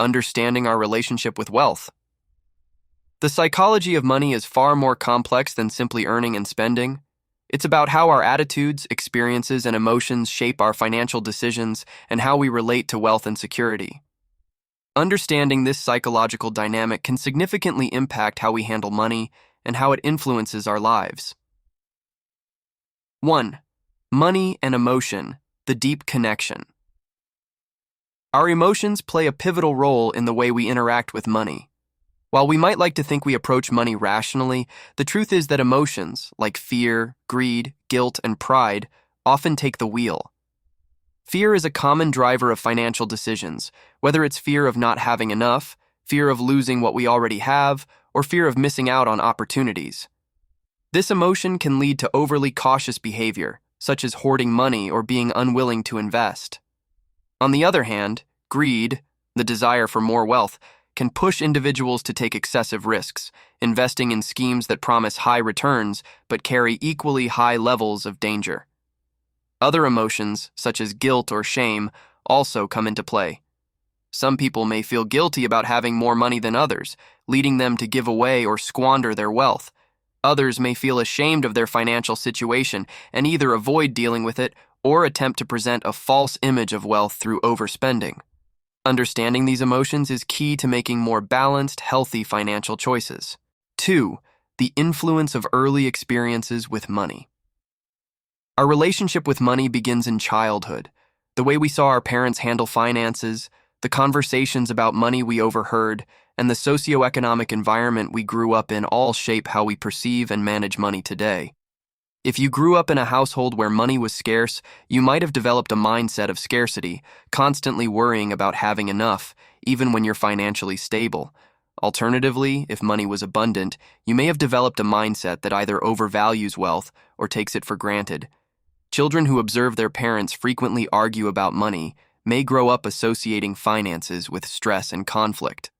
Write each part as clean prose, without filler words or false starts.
understanding our relationship with wealth. The psychology of money is far more complex than simply earning and spending. It's about how our attitudes, experiences, and emotions shape our financial decisions and how we relate to wealth and security. Understanding this psychological dynamic can significantly impact how we handle money and how it influences our lives. 1. Money and emotion, the deep connection. Our emotions play a pivotal role in the way we interact with money. While we might like to think we approach money rationally, the truth is that emotions, like fear, greed, guilt, and pride, often take the wheel. Fear is a common driver of financial decisions, whether it's fear of not having enough, fear of losing what we already have, or fear of missing out on opportunities. This emotion can lead to overly cautious behavior, such as hoarding money or being unwilling to invest. On the other hand, greed, the desire for more wealth, can push individuals to take excessive risks, investing in schemes that promise high returns but carry equally high levels of danger. Other emotions, such as guilt or shame, also come into play. Some people may feel guilty about having more money than others, leading them to give away or squander their wealth. Others may feel ashamed of their financial situation and either avoid dealing with it or attempt to present a false image of wealth through overspending. Understanding these emotions is key to making more balanced, healthy financial choices. 2. The influence of early experiences with money. Our relationship with money begins in childhood. The way we saw our parents handle finances, the conversations about money we overheard, and the socioeconomic environment we grew up in all shape how we perceive and manage money today. If you grew up in a household where money was scarce, you might have developed a mindset of scarcity, constantly worrying about having enough, even when you're financially stable. Alternatively, if money was abundant, you may have developed a mindset that either overvalues wealth or takes it for granted. Children who observe their parents frequently argue about money may grow up associating finances with stress and conflict.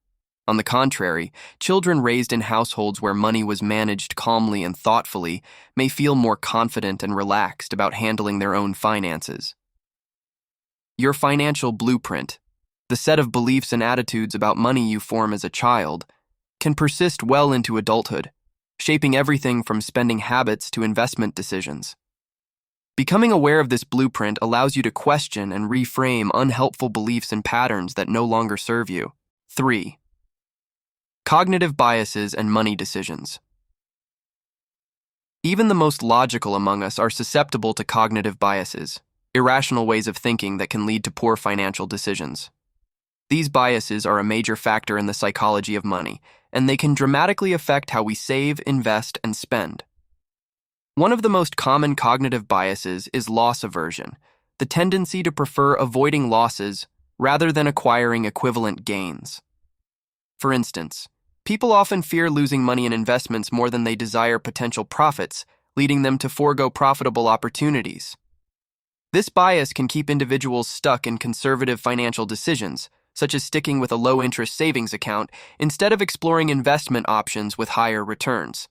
On the contrary, children raised in households where money was managed calmly and thoughtfully may feel more confident and relaxed about handling their own finances. Your financial blueprint, the set of beliefs and attitudes about money you form as a child, can persist well into adulthood, shaping everything from spending habits to investment decisions. Becoming aware of this blueprint allows you to question and reframe unhelpful beliefs and patterns that no longer serve you. 3. Cognitive biases and money decisions. Even the most logical among us are susceptible to cognitive biases, irrational ways of thinking that can lead to poor financial decisions. These biases are a major factor in the psychology of money, and they can dramatically affect how we save, invest, and spend. One of the most common cognitive biases is loss aversion, the tendency to prefer avoiding losses rather than acquiring equivalent gains. For instance, people often fear losing money in investments more than they desire potential profits, leading them to forego profitable opportunities. This bias can keep individuals stuck in conservative financial decisions, such as sticking with a low-interest savings account instead of exploring investment options with higher returns.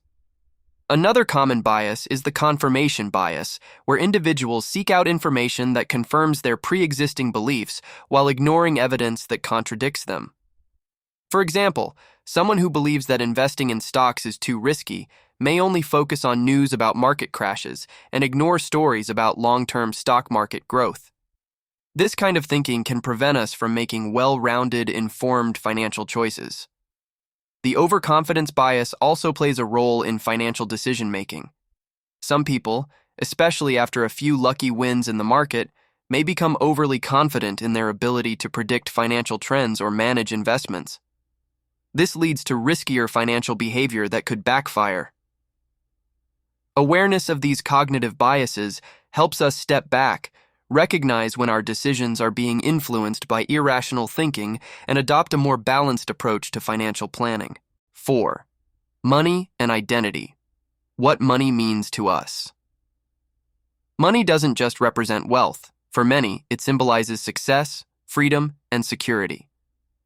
Another common bias is the confirmation bias, where individuals seek out information that confirms their pre-existing beliefs while ignoring evidence that contradicts them. For example, someone who believes that investing in stocks is too risky may only focus on news about market crashes and ignore stories about long-term stock market growth. This kind of thinking can prevent us from making well-rounded, informed financial choices. The overconfidence bias also plays a role in financial decision-making. Some people, especially after a few lucky wins in the market, may become overly confident in their ability to predict financial trends or manage investments. This leads to riskier financial behavior that could backfire. Awareness of these cognitive biases helps us step back, recognize when our decisions are being influenced by irrational thinking, and adopt a more balanced approach to financial planning. 4. Money and identity. What money means to us. Money doesn't just represent wealth. For many, it symbolizes success, freedom, and security.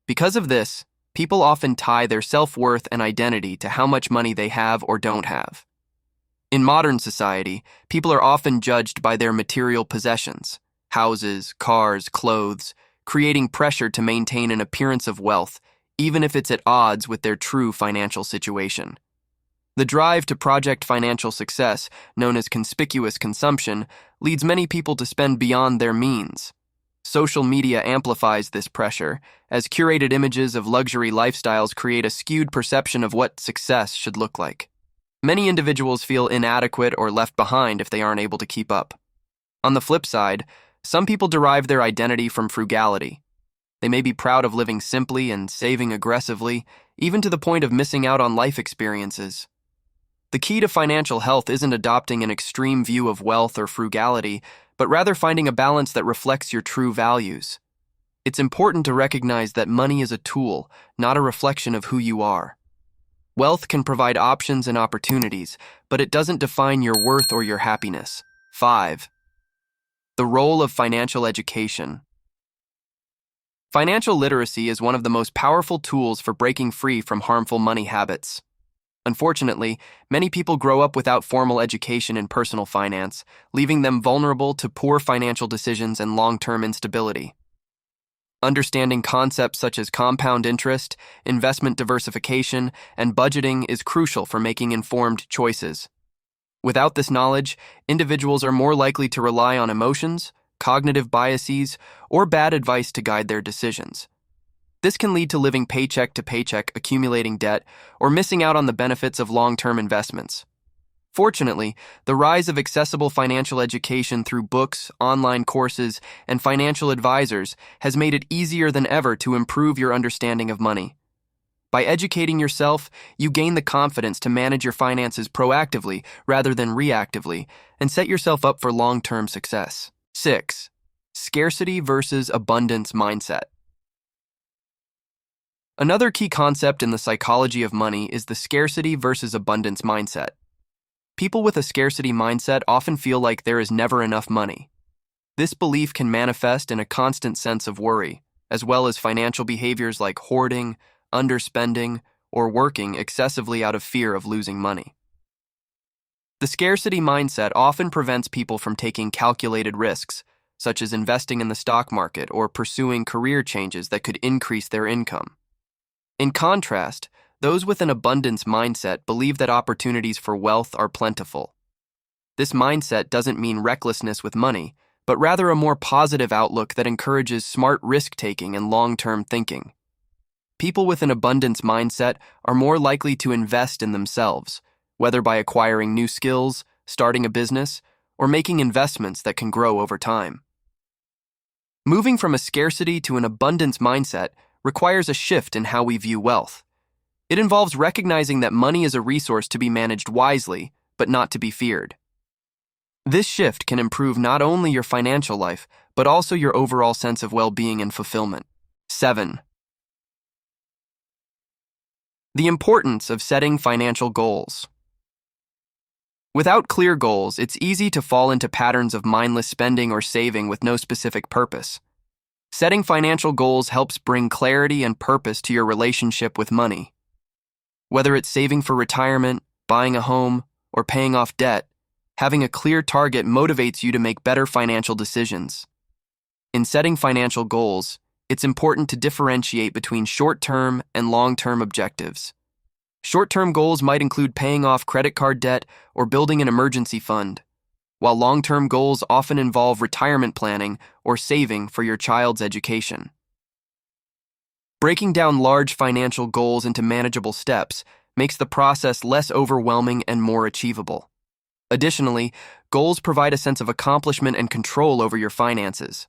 Because of this, people often tie their self-worth and identity to how much money they have or don't have. In modern society, people are often judged by their material possessions, houses, cars, clothes, creating pressure to maintain an appearance of wealth, even if it's at odds with their true financial situation. The drive to project financial success, known as conspicuous consumption, leads many people to spend beyond their means. Social media amplifies this pressure, as curated images of luxury lifestyles create a skewed perception of what success should look like. Many individuals feel inadequate or left behind if they aren't able to keep up. On the flip side, some people derive their identity from frugality. They may be proud of living simply and saving aggressively, even to the point of missing out on life experiences. The key to financial health isn't adopting an extreme view of wealth or frugality, but rather finding a balance that reflects your true values. It's important to recognize that money is a tool, not a reflection of who you are. Wealth can provide options and opportunities, but it doesn't define your worth or your happiness. 5. The role of financial education. Financial literacy is one of the most powerful tools for breaking free from harmful money habits. Unfortunately, many people grow up without formal education in personal finance, leaving them vulnerable to poor financial decisions and long-term instability. Understanding concepts such as compound interest, investment diversification, and budgeting is crucial for making informed choices. Without this knowledge, individuals are more likely to rely on emotions, cognitive biases, or bad advice to guide their decisions. This can lead to living paycheck to paycheck, accumulating debt, or missing out on the benefits of long-term investments. Fortunately, the rise of accessible financial education through books, online courses, and financial advisors has made it easier than ever to improve your understanding of money. By educating yourself, you gain the confidence to manage your finances proactively rather than reactively and set yourself up for long-term success. 6. Scarcity versus abundance mindset. Another key concept in the psychology of money is the scarcity versus abundance mindset. People with a scarcity mindset often feel like there is never enough money. This belief can manifest in a constant sense of worry, as well as financial behaviors like hoarding, underspending, or working excessively out of fear of losing money. The scarcity mindset often prevents people from taking calculated risks, such as investing in the stock market or pursuing career changes that could increase their income. In contrast, those with an abundance mindset believe that opportunities for wealth are plentiful. This mindset doesn't mean recklessness with money, but rather a more positive outlook that encourages smart risk-taking and long-term thinking. People with an abundance mindset are more likely to invest in themselves, whether by acquiring new skills, starting a business, or making investments that can grow over time. Moving from a scarcity to an abundance mindset requires a shift in how we view wealth. It involves recognizing that money is a resource to be managed wisely, but not to be feared. This shift can improve not only your financial life, but also your overall sense of well-being and fulfillment. 7. The importance of setting financial goals. Without clear goals, it's easy to fall into patterns of mindless spending or saving with no specific purpose. Setting financial goals helps bring clarity and purpose to your relationship with money. Whether it's saving for retirement, buying a home, or paying off debt, having a clear target motivates you to make better financial decisions. In setting financial goals, it's important to differentiate between short-term and long-term objectives. Short-term goals might include paying off credit card debt or building an emergency fund, while long-term goals often involve retirement planning or saving for your child's education. Breaking down large financial goals into manageable steps makes the process less overwhelming and more achievable. Additionally, goals provide a sense of accomplishment and control over your finances.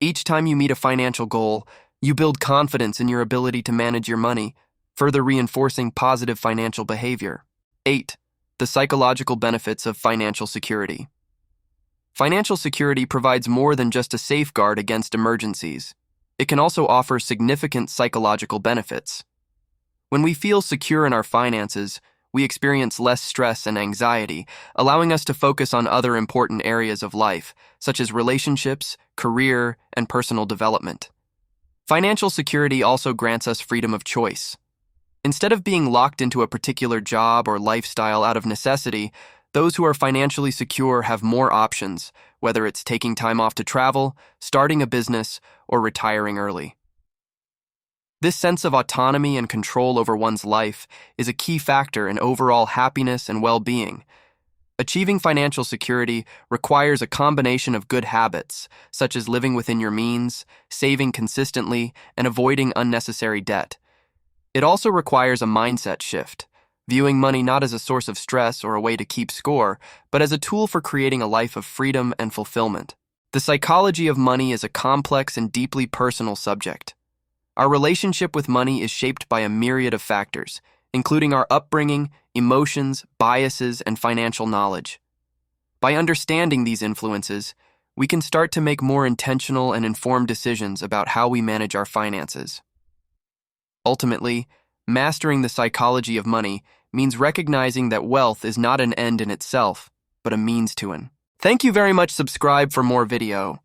Each time you meet a financial goal, you build confidence in your ability to manage your money, further reinforcing positive financial behavior. 8. The psychological benefits of financial security. Financial security provides more than just a safeguard against emergencies. It can also offer significant psychological benefits. When we feel secure in our finances, we experience less stress and anxiety, allowing us to focus on other important areas of life, such as relationships, career, and personal development. Financial security also grants us freedom of choice. Instead of being locked into a particular job or lifestyle out of necessity, those who are financially secure have more options, whether it's taking time off to travel, starting a business, or retiring early. This sense of autonomy and control over one's life is a key factor in overall happiness and well-being. Achieving financial security requires a combination of good habits, such as living within your means, saving consistently, and avoiding unnecessary debt. It also requires a mindset shift, viewing money not as a source of stress or a way to keep score, but as a tool for creating a life of freedom and fulfillment. The psychology of money is a complex and deeply personal subject. Our relationship with money is shaped by a myriad of factors, including our upbringing, emotions, biases, and financial knowledge. By understanding these influences, we can start to make more intentional and informed decisions about how we manage our finances. Ultimately, mastering the psychology of money means recognizing that wealth is not an end in itself, but a means to an. Thank you very much. Subscribe for more video.